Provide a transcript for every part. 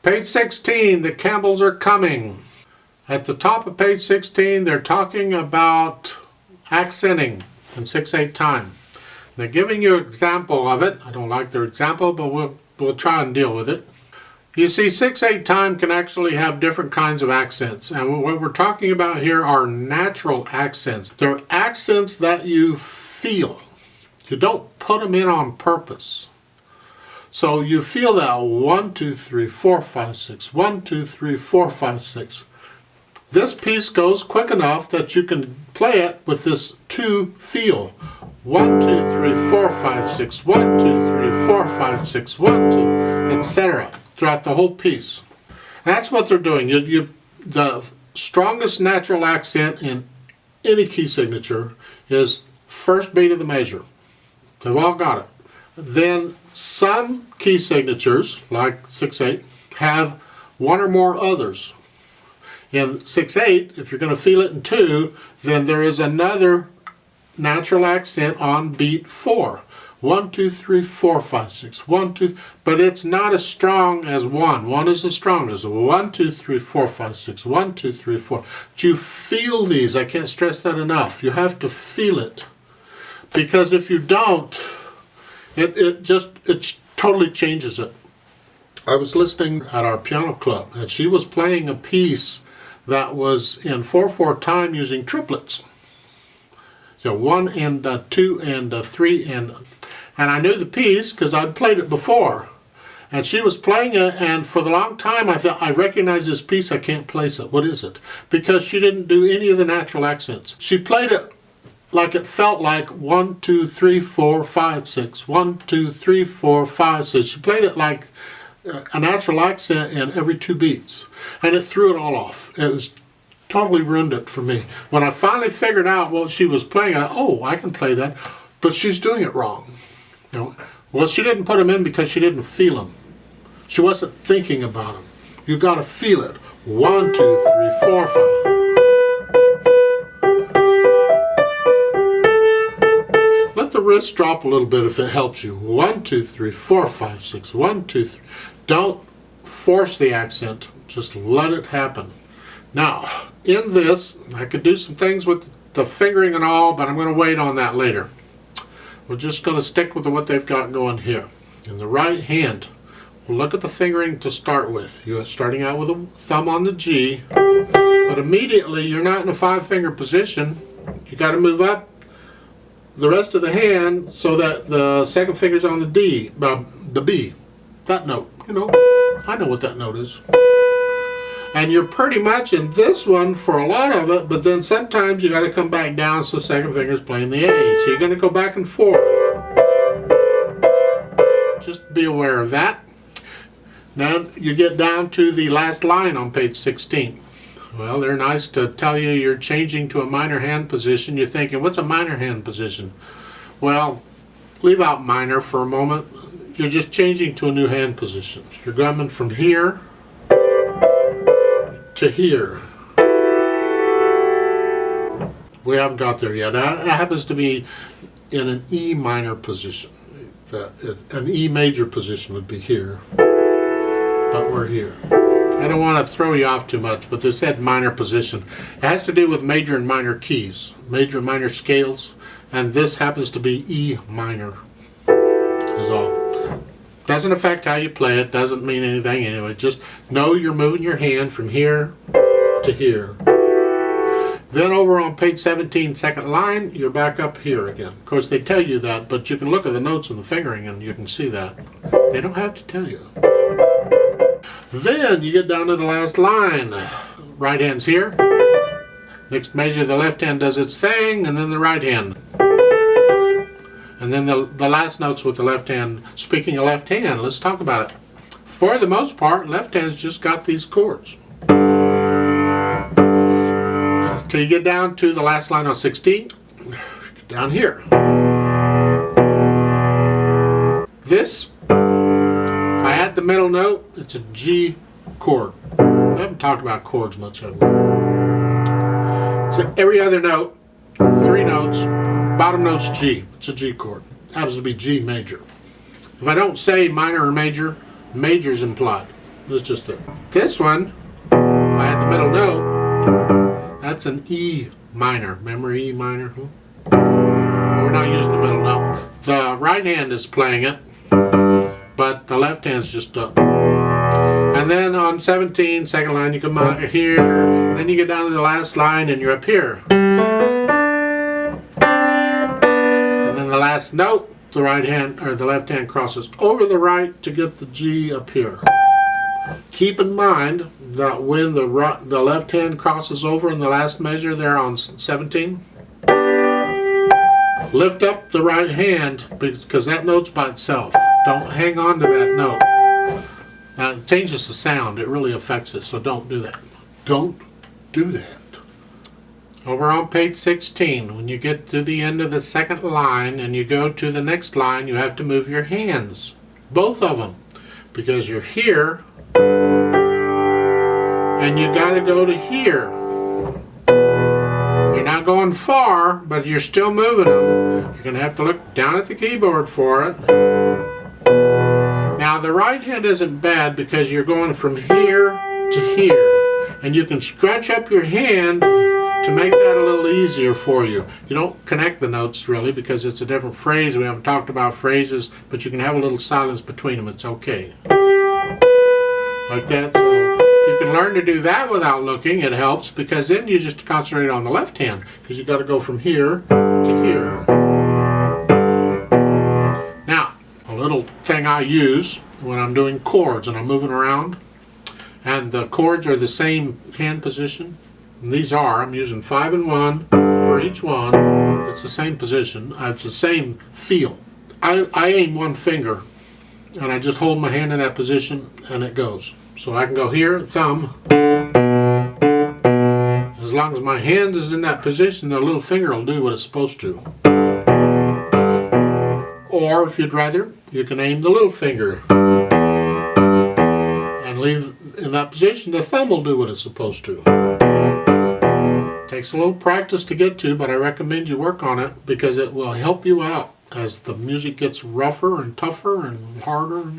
Page 16, the Campbells Are Coming. At the top of page 16, they're talking about accenting in 6/8 time. They're giving you an example of it. I don't like their example, but we'll try and deal with it. You see, 6/8 time can actually have different kinds of accents. And what we're talking about here are natural accents. They're accents that you feel. You don't put them in on purpose. So you feel that 1, 2, 3, 4, 5, 6, 1, 2, 3, 4, 5, 6. This piece goes quick enough that you can play it with this 2 feel. 1, 2, 3, 4, 5, 6, 1, 2, 3, 4, 5, 6, 1, 2, etc. throughout the whole piece. That's what they're doing. The strongest natural accent in any key signature is first beat of the measure. They've all got it. Then some key signatures, like 6/8, have one or more others. In 6/8, if you're going to feel it in 2, then there is another natural accent on beat 4. 1, 2, 3, 4, 5, 6, 1, 2, but it's not as strong as 1. 1 is the strongest. 1, 2, 3, 4, 5, 6, 1, 2, 3, 4. But you feel these. I can't stress that enough. You have to feel it. Because if you don't, it totally changes it. I was listening at our piano club, and she was playing a piece that was in 4/4 time using triplets. So 1 and 2 and 3 and I knew the piece because I'd played it before. And she was playing it, and for the long time I thought, I recognize this piece, I can't place it. What is it? Because she didn't do any of the natural accents. She played it like it felt like 1, 2, 3, 4, 5, 6. 1, 2, 3, 4, 5, 6. She played it like a natural accent in every 2 beats. And it threw it all off. It was totally ruined it for me. When I finally figured out what she was playing, I can play that. But she's doing it wrong. You know? Well, she didn't put them in because she didn't feel them. She wasn't thinking about them. You got to feel it. 1, 2, 3, 4, 5. Let the wrist drop a little bit if it helps you. 1, 2, 3, 4, 5, 6. 1, 2, 3. Don't force the accent. Just let it happen. Now, in this, I could do some things with the fingering and all, but I'm going to wait on that later. We're just going to stick with what they've got going here. In the right hand, we'll look at the fingering to start with. You're starting out with a thumb on the G, but immediately you're not in a 5-finger position. You got to move up the rest of the hand so that the second finger's on the D, the B, that note. You know, I know what that note is. And you're pretty much in this one for a lot of it, but then sometimes you got to come back down so second finger's playing the A. So you're going to go back and forth. Just be aware of that. Then you get down to the last line on page 16. Well, they're nice to tell you you're changing to a minor hand position. You're thinking, what's a minor hand position? Well, leave out minor for a moment. You're just changing to a new hand position. You're coming from here to here. We haven't got there yet. That happens to be in an E minor position. An E major position would be here, but we're here. I don't want to throw you off too much, but this said minor position. It has to do with major and minor keys, major and minor scales, and this happens to be E minor, is all. Doesn't affect how you play it, doesn't mean anything anyway. Just know you're moving your hand from here to here. Then over on page 17, second line, you're back up here again. Of course, they tell you that, but you can look at the notes in the fingering and you can see that. They don't have to tell you. Then you get down to the last line. Right hand's here. Next measure, the left hand does its thing, and then the right hand. And then the last notes with the left hand. Speaking of left hand, let's talk about it. For the most part, left hand's just got these chords. Till you get down to the last line on 16, down here. This, if I add the middle note, it's a G chord. We haven't talked about chords much, have we? So every other note, 3 notes, bottom note's G. It's a G chord. It happens to be G major. If I don't say minor or major, major's implied. It's just there. This one, if I had the middle note, that's an E minor. Remember E minor? We're not using the middle note. The right hand is playing it, but the left hand's just up. And then on 17, second line, you come out here, then you get down to the last line and you're up here. And then the last note, the right hand or the left hand crosses over the right to get the G up here. Keep in mind that when the left hand crosses over in the last measure there on 17, lift up the right hand because that note's by itself. Don't hang on to that note. It changes the sound. It really affects it, so don't do that. Don't do that. Over on page 16, when you get to the end of the second line and you go to the next line, you have to move your hands. Both of them. Because you're here, and you got to go to here. You're not going far, but you're still moving them. You're going to have to look down at the keyboard for it. Now the right hand isn't bad because you're going from here to here. And you can scrunch up your hand to make that a little easier for you. You don't connect the notes really because it's a different phrase. We haven't talked about phrases, but you can have a little silence between them. It's okay. Like that. So you can learn to do that without looking. It helps because then you just concentrate on the left hand because you got to go from here to here. Now, a little thing I use when I'm doing chords and I'm moving around, and the chords are the same hand position. And these are, I'm using 5 and 1 for each one. It's the same position. It's the same feel. I aim one finger and I just hold my hand in that position and it goes. So I can go here, thumb. As long as my hand is in that position, the little finger will do what it's supposed to. Or if you'd rather, you can aim the little finger and leave in that position. The thumb will do what it's supposed to. Takes a little practice to get to, but I recommend you work on it because it will help you out as the music gets rougher and tougher and harder.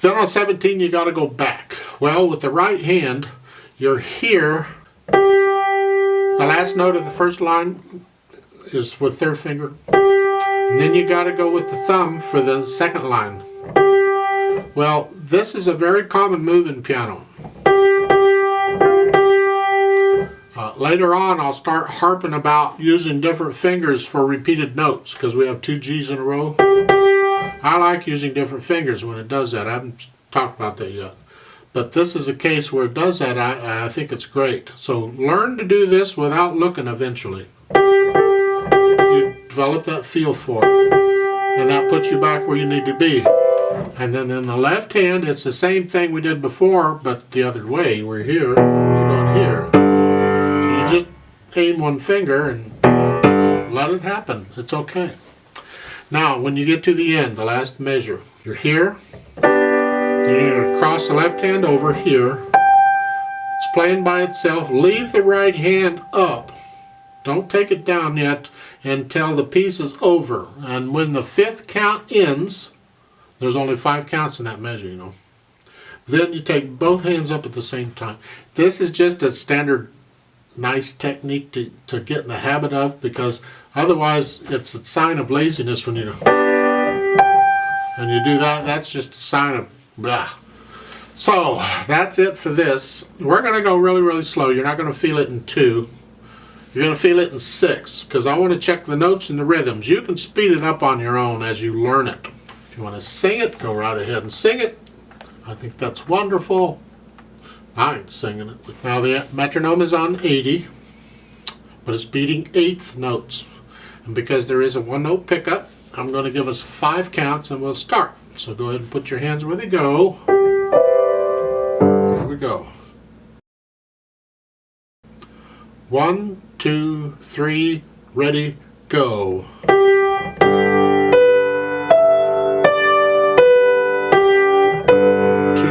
Then on 17 you got to go back. Well, with the right hand, you're here. The last note of the first line is with third finger. And then you got to go with the thumb for the second line. Well, this is a very common move in piano. Later on, I'll start harping about using different fingers for repeated notes because we have 2 G's in a row. I like using different fingers when it does that. I haven't talked about that yet. But this is a case where it does that. I think it's great. So learn to do this without looking eventually. You develop that feel for it. And that puts you back where you need to be. And then in the left hand, it's the same thing we did before, but the other way. We're here, you're going here. Just aim one finger and let it happen. It's okay. Now, when you get to the end, the last measure, you're here. You're going to cross the left hand over here. It's playing by itself. Leave the right hand up. Don't take it down yet until the piece is over. And when the 5th count ends, there's only 5 counts in that measure, you know. Then you take both hands up at the same time. This is just a standard nice technique to get in the habit of, because otherwise it's a sign of laziness when you do that. That's just a sign of blah. So that's it for this. We're going to go really, really slow. You're not going to feel it in 2. You're going to feel it in 6 because I want to check the notes and the rhythms. You can speed it up on your own as you learn it. If you want to sing it, go right ahead and sing it. I think that's wonderful. I ain't singing it. Now the metronome is on 80, but it's beating 8th notes. And because there is a 1-note pickup, I'm going to give us 5 counts and we'll start. So go ahead and put your hands where they go. There we go. 1, 2, 3, ready, go. 2. 3,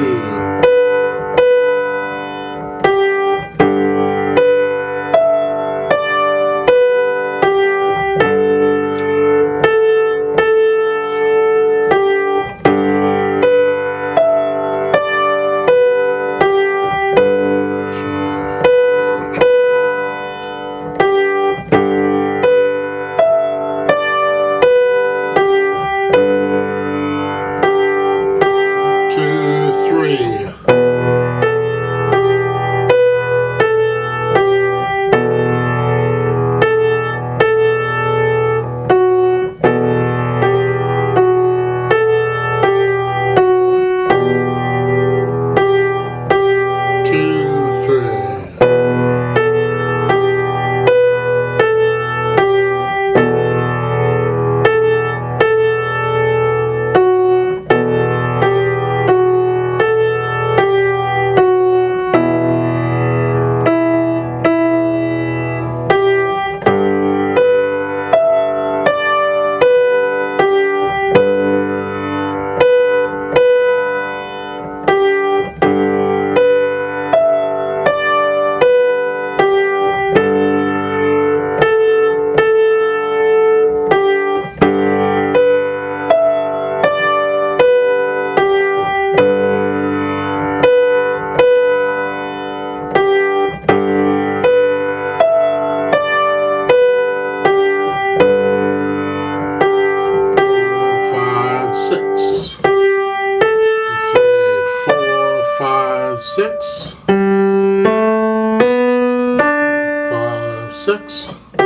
6. 1,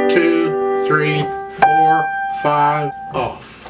2, 3, 4, 5, off.